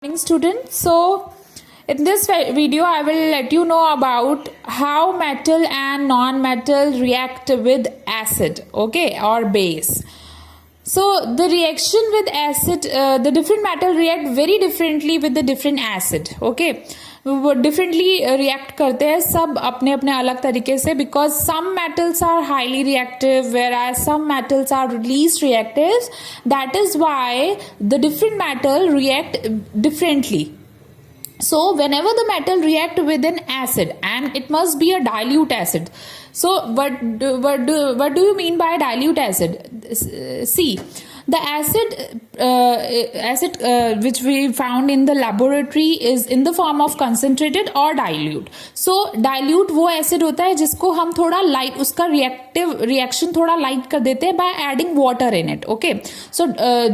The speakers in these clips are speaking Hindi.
Morning students. So in this video I will let you know about how metal and non-metal react with acid, okay, or base. So the reaction with acid, the different metal react very differently with the different acid, okay. वो डिफरेंटली रिएक्ट करते हैं सब अपने अपने अलग तरीके से because some metals are highly reactive whereas some metals are least reactive that is why the different metal react differently. So whenever the metal react with an acid, and it must be a dilute acid. So what do you mean by dilute acid? See, the acid which we found in the laboratory is in the form of concentrated or dilute. So dilute वो acid होता है जिसको हम थोड़ा light, उसका reaction थोड़ा light कर देते हैं by adding water in it. Okay. So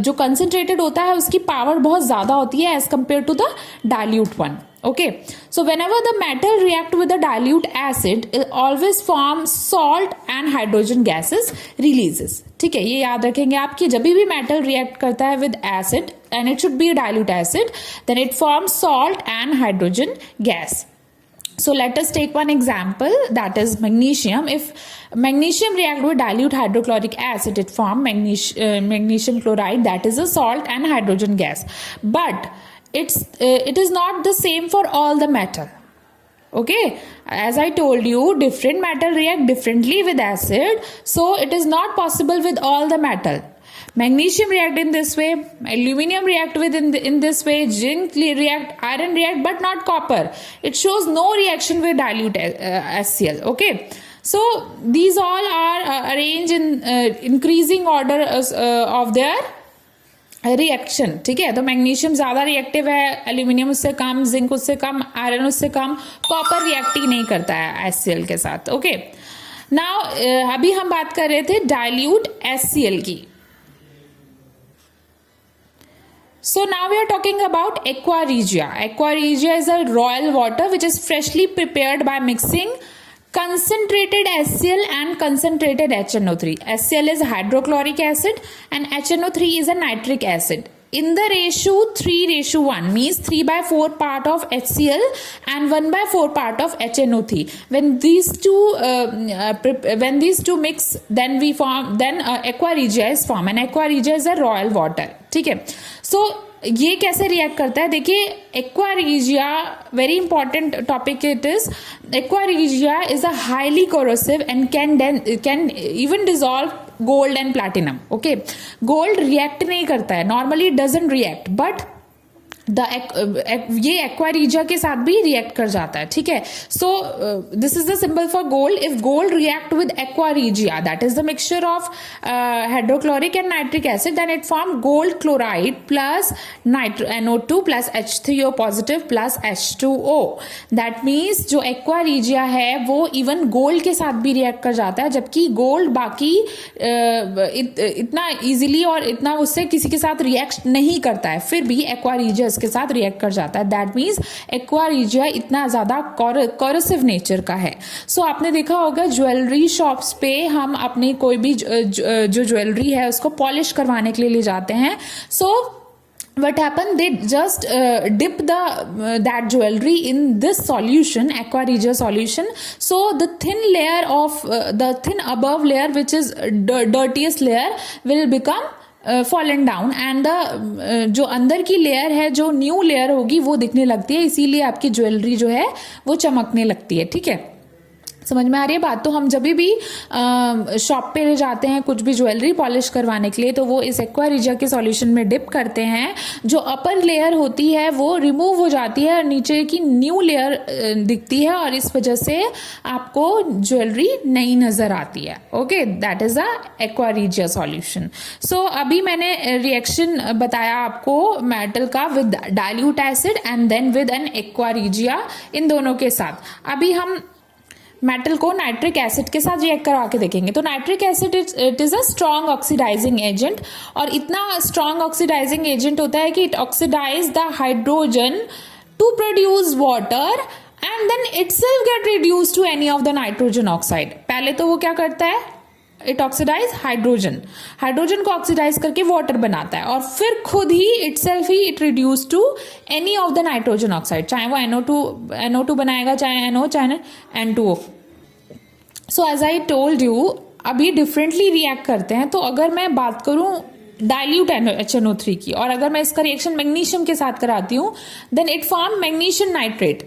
जो concentrated होता है उसकी power बहुत ज़्यादा होती है as compared to the dilute one. Okay, so whenever the metal react with the dilute acid, it always form salt and hydrogen gases releases. ठीक है, ये याद रखेंगे आप कि जब भी मेटल रिएक्ट करता है with acid and it should be dilute acid, then it forms salt and hydrogen gas. So let us take one example, that is magnesium. If magnesium react with dilute hydrochloric acid, it form magnesium chloride, that is a salt and hydrogen gas. But it is not the same for all the metal. Okay, as I told you, different metal react differently with acid, so it is not possible with all the metal. Magnesium react in this way, aluminum react with in this way, zinc react, iron react, but not copper. It shows no reaction with dilute HCl. Okay, so these all are arranged in increasing order of their reaction. ठीक है, तो मैग्नीशियम ज्यादा रिएक्टिव है, एल्यूमिनियम उससे कम, जिंक उससे कम, आयरन उससे कम, कॉपर रिएक्ट ही नहीं करता है HCl के साथ. ओके, नाउ अभी हम बात कर रहे थे डाइल्यूट HCl की. So now we are talking about aqua regia. Aqua regia is a royal water which is freshly prepared by mixing concentrated HCl and concentrated HNO3. HCl is hydrochloric acid and HNO3 is a nitric acid. In the ratio 3:1 means 3/4 part of HCl and 1/4 part of HNO3. When these two mix, then aqua regia is formed, and aqua regia is a royal water. ठीक है, so ये कैसे रिएक्ट करता है देखिए. Aqua regia, very important topic it is. Aqua regia is a highly corrosive and can even dissolve gold and platinum. Okay, gold react नहीं करता है, नॉर्मली डजंट रिएक्ट, बट ये एक्वा रिजिया के साथ भी रिएक्ट कर जाता है. ठीक है, so this is the symbol for gold. If gold react with aqua regia, that is the mixture of hydrochloric and nitric acid, then it form gold chloride plus NO2 plus H3O positive plus H2O. That means जो एक्वा रिजिया है वो इवन गोल्ड के साथ भी रिएक्ट कर जाता है, जबकि गोल्ड बाकी इतना इजीली और इतना उससे किसी के साथ रिएक्ट नहीं करता है, फिर भी एक्वा रिजिया के साथ रिएक्ट कर जाता है. दैट मीन्स एक्वा रिजिया इतना ज्यादा कोरोसिव नेचर का है. सो आपने देखा होगा ज्वेलरी शॉप्स पे हम अपनी कोई भी जो ज्वेलरी है उसको पॉलिश करवाने के लिए ले जाते हैं. सो what happened, they just dip that jewelry in this solution, aqua regia solution. So the thin layer of the thin above layer, which is dirtiest layer, will become fallen down and the जो अंदर की लेयर है, जो न्यू लेयर होगी, वो दिखने लगती है. इसीलिए आपकी ज्वेलरी जो है वो चमकने लगती है. ठीक है, समझ में आ रही है बात. तो हम जब भी शॉप पे जाते हैं कुछ भी ज्वेलरी पॉलिश करवाने के लिए, तो वो इस एक्वा रिजिया के सॉल्यूशन में डिप करते हैं. जो अपर लेयर होती है वो रिमूव हो जाती है और नीचे की न्यू लेयर दिखती है, और इस वजह से आपको ज्वेलरी नई नजर आती है. Okay, that is a aqua regia solution. So अभी मैंने रिएक्शन बताया आपको मेटल का with dilute acid and then with an aqua regia, इन दोनों के साथ. अभी हम मेटल को नाइट्रिक एसिड के साथ रिएक्ट करवा के देखेंगे. तो nitric acid it is a strong oxidising agent, और इतना स्ट्रॉन्ग ऑक्सीडाइजिंग एजेंट होता है कि it oxidise the hydrogen to produce water and then itself get reduce to any of the nitrogen oxide. पहले तो वो क्या करता है, इट ऑक्सीडाइज हाइड्रोजन, हाइड्रोजन को ऑक्सीडाइज करके वाटर बनाता है और फिर खुद ही इटसेल्फ ही it reduce to any of the nitrogen oxide, चाहे वो NO2 बनाएगा, चाहे NO चाहे N2O. So as I told you, अभी डिफरेंटली रिएक्ट करते हैं. तो अगर मैं बात करूं डाइल्यूट HNO3 की, और अगर मैं इसका रिएक्शन मैग्नीशियम के साथ कराती हूँ, then it form magnesium nitrate.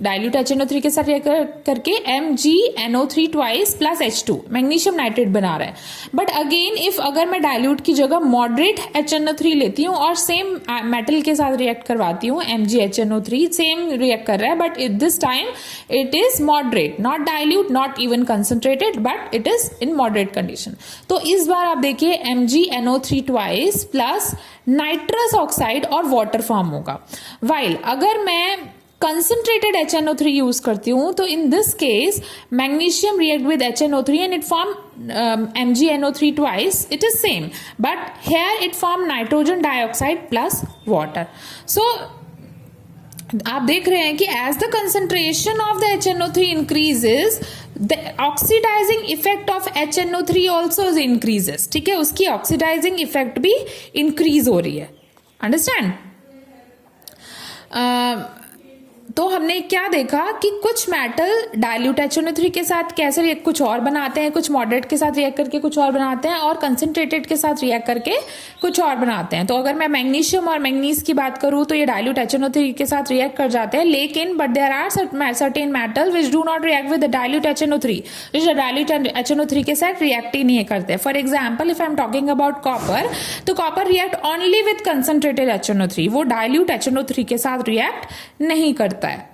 Dilute HNO3 के साथ रिएक्ट करके MgNO3 twice plus H2 magnesium nitrate बना रहा है. बट अगेन इफ अगर मैं डाइल्यूट की जगह मॉडरेट HNO3 लेती हूँ और सेम मेटल के साथ रिएक्ट करवाती हूँ, MgHNO3 सेम रिएक्ट कर रहा है, but this time it is moderate, not dilute, not even concentrated, but it is in moderate condition. तो इस बार आप देखिए MgNO3 twice plus nitrous oxide और वाटर फॉर्म होगा. वाइल अगर मैं कंसंट्रेटेड HNO3 यूज करती हूं, तो in this case magnesium react with HNO3 and it form MgNO3 twice, it is same, but here it form nitrogen dioxide plus water. So आप देख रहे हैं कि as the concentration of the HNO3 increases, the oxidising effect of HNO3 also increases. ठीक है, उसकी ऑक्सीडाइजिंग इफेक्ट भी इंक्रीज हो रही है. अंडरस्टैंड? तो हमने क्या देखा कि कुछ मेटल डाइल्यूट HNO3 के साथ कैसे रिएक्ट, कुछ और बनाते हैं, कुछ मॉडरेट के साथ रिएक्ट करके कुछ और बनाते हैं, और कंसंट्रेटेड के साथ रिएक्ट करके कुछ और बनाते हैं. तो अगर मैं मैग्नीशियम और मैंगनीज की बात करूं, तो ये डाइल्यूट HNO3 के साथ रिएक्ट कर जाते हैं, लेकिन but there are certain metal which do not react with dilute HNO3, जो डाइल्यूट HNO3 के साथ रिएक्ट ही नहीं करते. For example if I am talking about copper, तो copper react only with concentrated HNO3, वो डाइल्यूट HNO3 के साथ रिएक्ट नहीं करता है.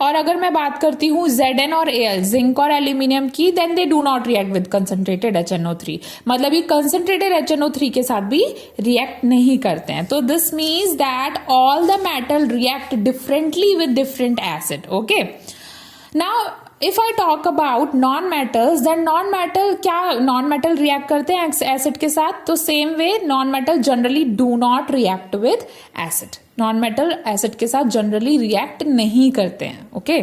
और अगर मैं बात करती हूँ Zn और Al, जिंक और एल्यूमिनियम की, then they do not react with concentrated HNO3, मतलब ये कंसंट्रेटेड HNO3 के साथ भी रिएक्ट नहीं करते हैं. तो this means that all the metal react differently with different acid. Okay, now if I talk about non metals, then non metal क्या, नॉन मेटल रिएक्ट करते हैं एसिड के साथ. तो same way non metal generally do not react with acid, non metal acid के साथ जनरली रिएक्ट नहीं करते हैं. Okay,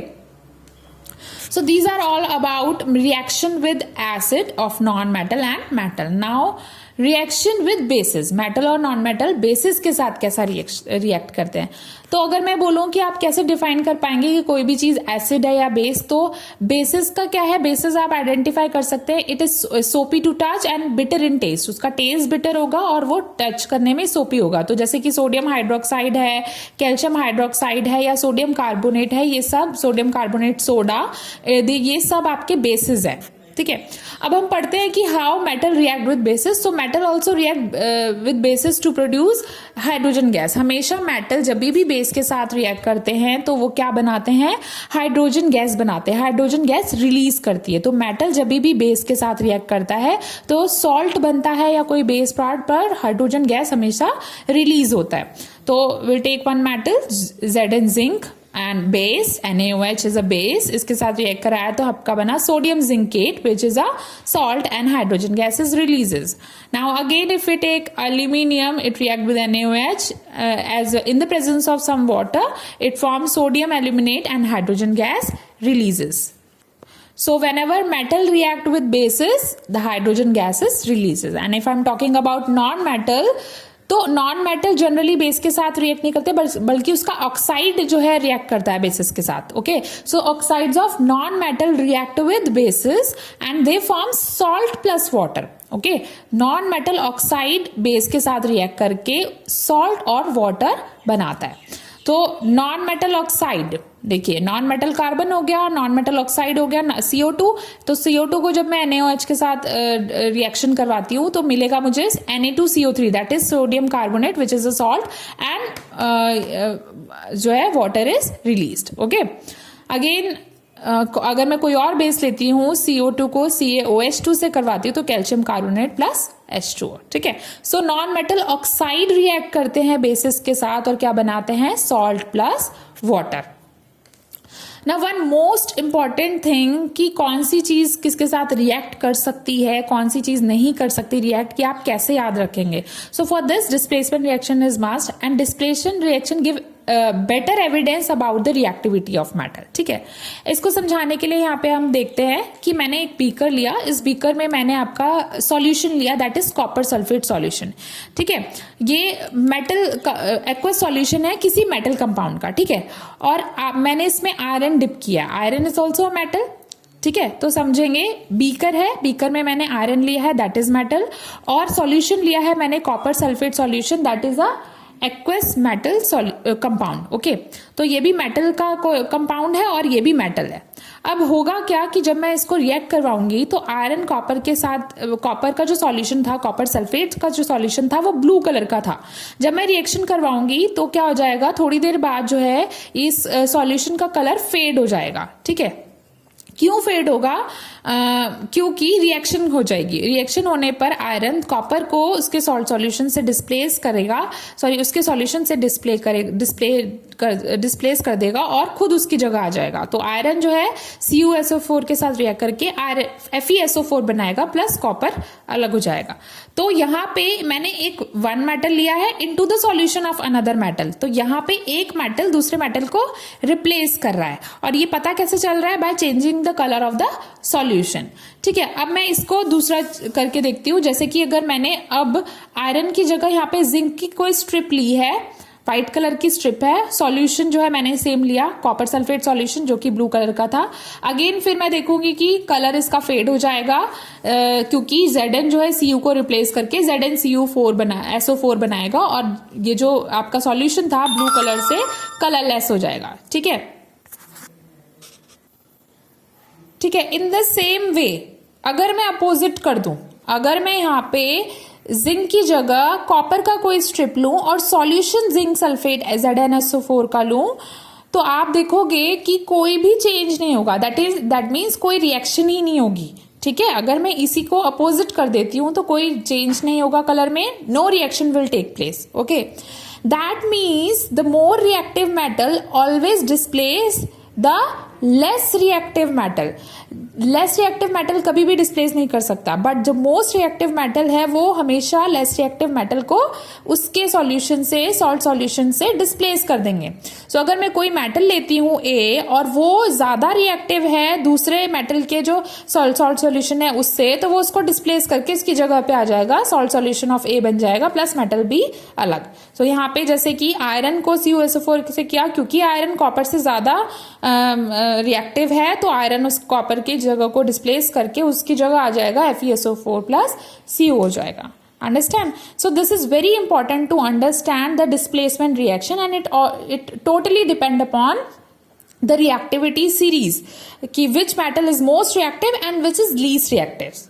so these are all about reaction with acid of non metal and metal. Now reaction with basis, metal और नॉन मेटल बेसिस के साथ कैसा रिएक्ट करते हैं. तो अगर मैं बोलूं कि आप कैसे डिफाइन कर पाएंगे कि कोई भी चीज एसिड है या बेस, तो बेसिस का क्या है, बेसिस आप आइडेंटिफाई कर सकते हैं, it is soapy to touch and bitter in taste. उसका टेस्ट बिटर होगा और वो टच करने में सोपी होगा. तो जैसे कि सोडियम हाइड्रोक्साइड है, कैल्शियम हाइड्रोक्साइड है, या सोडियम कार्बोनेट है, ये सब सोडियम कार्बोनेट, सोडा, ये सब आपके बेसिस है. ठीक है, अब हम पढ़ते हैं कि how metal react with bases. So metal also react with bases to produce hydrogen gas. हमेशा मेटल जब भी बेस के साथ रिएक्ट करते हैं तो वो क्या बनाते हैं, हाइड्रोजन गैस बनाते हैं, हाइड्रोजन गैस रिलीज करती है. तो मेटल जब भी बेस के साथ रिएक्ट करता है तो सॉल्ट बनता है या कोई बेस पार्ट पर हाइड्रोजन गैस हमेशा रिलीज होता है. तो we'll take one metal Zn, zinc, and base NaOH is a base, इसके साथ रिएक्ट कराया तो आपका बना sodium zincate which is a salt, and hydrogen gases releases. Now again if we take aluminium, it react with NaOH as in the presence of some water, it forms sodium aluminate and hydrogen gas releases. So whenever metal react with bases, the hydrogen gases releases. And if I'm talking about non-metal, तो नॉन मेटल जनरली बेस के साथ रिएक्ट नहीं करते, बल्कि उसका ऑक्साइड जो है रिएक्ट करता है बेसिस के साथ. Okay, so oxides of non metal react with basis and they form salt plus water. Okay, non metal oxide base के साथ रिएक्ट करके सॉल्ट और वाटर बनाता है. तो नॉन मेटल ऑक्साइड, देखिए नॉन मेटल कार्बन हो गया, नॉन मेटल ऑक्साइड हो गया CO2. तो CO2 को जब मैं NaOH के साथ रिएक्शन करवाती हूँ तो मिलेगा मुझे Na2CO3, that is sodium carbonate which is a salt, and जो है water is released. Okay, again अगर मैं कोई और बेस लेती हूँ, CO2 को CaOH2 से करवाती हूँ तो कैल्शियम कार्बोनेट प्लस H2O. ठीक है, so non metal oxide react करते हैं बेसिस के साथ और क्या बनाते हैं, सॉल्ट प्लस वाटर. ना वन मोस्ट इंपॉर्टेंट थिंग कि कौन सी चीज किसके साथ रिएक्ट कर सकती है, कौन सी चीज नहीं कर सकती रिएक्ट, कि आप कैसे याद रखेंगे. So for this displacement reaction is must, and displacement reaction give better evidence about the reactivity of metal. ठीक है, इसको समझाने के लिए यहाँ पे हम देखते हैं कि मैंने एक बीकर लिया, इस बीकर में मैंने आपका सॉल्यूशन लिया, that is copper sulphate solution. ठीक है, ये मेटल का एक्वस सॉल्यूशन है किसी मेटल कंपाउंड का। ठीक है, और मैंने इसमें आयरन डिप किया, iron is also a metal. ठीक है, तो समझेंगे बीकर है, बीकर में मैंने आयरन लिया है, दैट इज मेटल, और सॉल्यूशन लिया है मैंने copper sulphate solution, that is a aqueous metal compound. Okay, तो ये भी मेटल का कंपाउंड है और ये भी मेटल है। अब होगा क्या कि जब मैं इसको रिएक्ट करवाऊंगी तो आयरन कॉपर के साथ, कॉपर का जो सॉल्यूशन था, कॉपर सल्फेट का जो सॉल्यूशन था वो ब्लू कलर का था। जब मैं रिएक्शन करवाऊंगी तो क्या हो जाएगा, थोड़ी देर बाद जो है इस सॉल्यूशन का कलर फेड हो जाएगा। ठीक है, क्यों फेड होगा, क्योंकि रिएक्शन हो जाएगी, रिएक्शन होने पर आयरन कॉपर को उसके सॉल्ट सॉल्यूशन से डिस्प्लेस करेगा, सॉरी उसके सॉल्यूशन से डिस्प्लेस कर देगा और खुद उसकी जगह आ जाएगा। तो आयरन जो है CuSO4 के साथ रिएक्ट करके FeSO4 बनाएगा प्लस कॉपर अलग हो जाएगा। तो यहाँ पे मैंने एक वन मेटल लिया है into the solution of another metal, तो यहाँ पे एक मेटल दूसरे मेटल को रिप्लेस कर रहा है, और ये पता कैसे चल रहा है, by changing the colour of the solution. ठीक है, अब मैं इसको दूसरा करके देखती हूँ, जैसे कि अगर मैंने अब आयरन की जगह यहाँ पे जिंक की कोई स्ट्रिप ली है, व्हाइट कलर की स्ट्रिप है, सॉल्यूशन जो है मैंने सेम लिया, कॉपर सल्फेट सॉल्यूशन जो कि ब्लू कलर का था। अगेन फिर मैं देखूंगी कि कलर इसका फेड हो जाएगा, क्योंकि Zn जो है Cu को रिप्लेस करके SO4 बनाएगा, और ये जो आपका सॉल्यूशन था ब्लू कलर से कलरलेस हो जाएगा। ठीक है, ठीक है, इन द सेम वे अगर मैं अपोजिट कर दूं, अगर मैं यहाँ पे जिंक की जगह कॉपर का कोई स्ट्रिप लूं और सॉल्यूशन जिंक सल्फेट ZnSO4 का लूं, तो आप देखोगे कि कोई भी चेंज नहीं होगा, दैट मीन्स कोई रिएक्शन ही नहीं होगी। ठीक है, अगर मैं इसी को अपोजिट कर देती हूं तो कोई चेंज नहीं होगा कलर में, no reaction will take place. Okay, that means the more reactive metal always displace the less reactive metal. Less reactive metal कभी भी डिस्प्लेस नहीं कर सकता, बट जो मोस्ट रिएक्टिव मेटल है वो हमेशा लेस रिएक्टिव मेटल को उसके सॉल्यूशन से, सॉल्ट सॉल्यूशन से डिस्प्लेस कर देंगे। सो अगर मैं कोई मेटल लेती हूँ A और वो ज्यादा रिएक्टिव है दूसरे मेटल के जो सॉल्ट सॉल्यूशन है उससे, तो वो उसको डिस्प्लेस करके उसकी जगह पे आ जाएगा, सॉल्ट सॉल्यूशन ऑफ A बन जाएगा प्लस मेटल B अलग। सो यहाँ पे जैसे कि आयरन को CuSO4 से किया, क्योंकि आयरन कॉपर से ज्यादा रिएक्टिव है, तो आयरन उस कॉपर की जगह को डिस्प्लेस करके उसकी जगह आ जाएगा FeSO4 प्लस Cu हो जाएगा। Understand? So this is very important to understand the displacement reaction, and it totally depend upon the reactivity series कि which metal is most reactive and which is least reactive.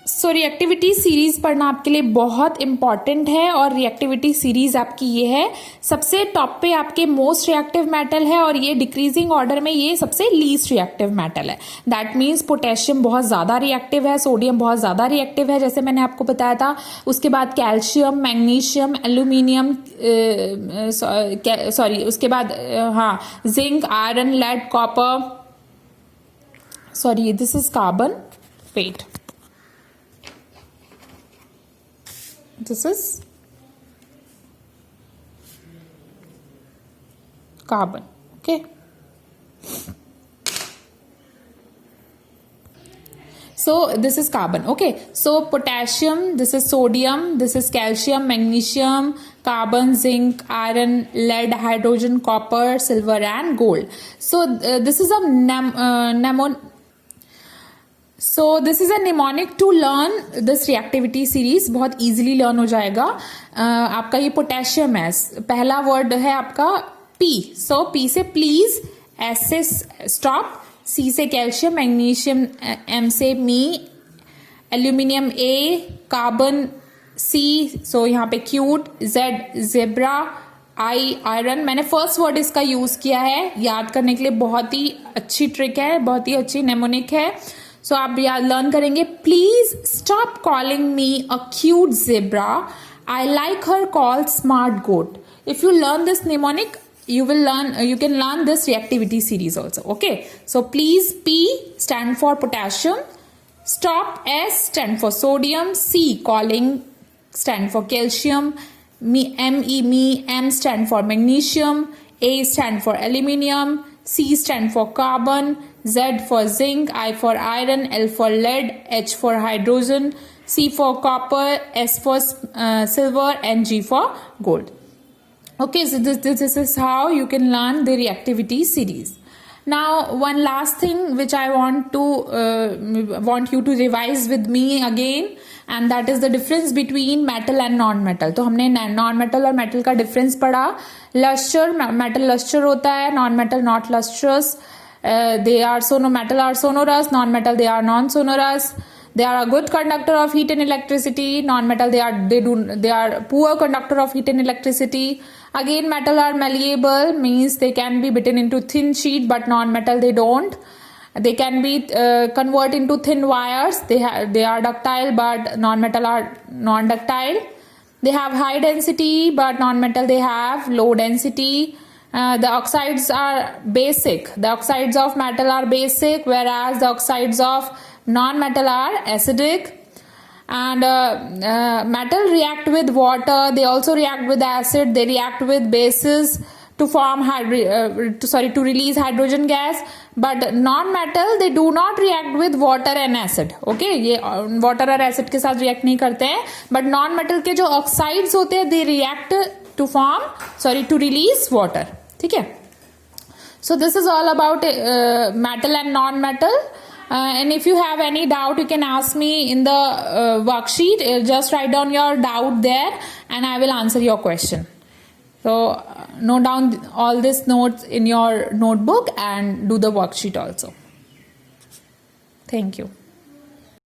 So reactivity series पढ़ना आपके लिए बहुत इंपॉर्टेंट है, और रिएक्टिविटी सीरीज आपकी ये है, सबसे टॉप पे आपके मोस्ट रिएक्टिव मेटल है और ये डिक्रीजिंग ऑर्डर में ये सबसे लीस्ट रिएक्टिव मेटल है। दैट मीन्स पोटेशियम बहुत ज्यादा रिएक्टिव है, सोडियम बहुत ज्यादा रिएक्टिव है जैसे मैंने आपको बताया था, उसके बाद कैल्शियम, मैग्नीशियम, एल्यूमिनियम, सॉरी उसके बाद हाँ zinc, iron, lead, copper, sorry this is carbon, wait, this is carbon. Okay, so this is carbon. Okay, so potassium, this is sodium, this is calcium, magnesium, carbon, zinc, iron, lead, hydrogen, copper, silver and gold. So this is a So this is a mnemonic to learn this reactivity series, बहुत easily learn हो जाएगा। आपका ये पोटेशियम है, पहला वर्ड है आपका P, so P से प्लीज, S से स्टॉप, C से कैल्शियम, मैग्नीशियम, M से me, aluminium A, carbon C, so यहाँ पे cute, Z zebra, I iron. मैंने फर्स्ट वर्ड इसका यूज किया है, याद करने के लिए बहुत ही अच्छी ट्रिक है, बहुत ही अच्छी नेमोनिक है। सो आप लर्न करेंगे, please stop calling me a cute zebra, I like her called smart goat. If you learn this mnemonic you can learn this reactivity series also. Okay, so please, P stand for potassium, stop, S stand for sodium, C calling stand for calcium, M stand for magnesium, A stand for aluminium, C stand for carbon, Z for zinc, I for iron, L for lead, H for hydrogen, C for copper, S for silver, and G for gold. Okay, so this is how you can learn the reactivity series. Now, one last thing which I want you to revise with me again, and that is the difference between metal and non-metal. तो हमने non-metal और metal का difference पढ़ा. Luster, metal luster होता है, non-metal not lustrous. They are metal are sonorous, non-metal they are non-sonorous. They are a good conductor of heat and electricity. Non-metal they are poor conductor of heat and electricity. Again, metal are malleable, means they can be bitten into thin sheet, but non-metal they don't. They can be converted into thin wires. They are ductile, but non-metal are non-ductile. They have high density, but non-metal they have low density. The oxides are basic. The oxides of metal are basic, whereas the oxides of non-metal are acidic. And metal react with water. They also react with acid. They react with bases to form to release hydrogen gas. But non-metal they do not react with water and acid. Okay, ये water और acid के साथ react नहीं करते हैं. But non-metal के जो oxides होते हैं they react to release water. ठीक है? So this is all about metal and non-metal. And if you have any doubt, you can ask me in the worksheet. Just write down your doubt there and I will answer your question. So note down all these notes in your notebook and do the worksheet also. Thank you.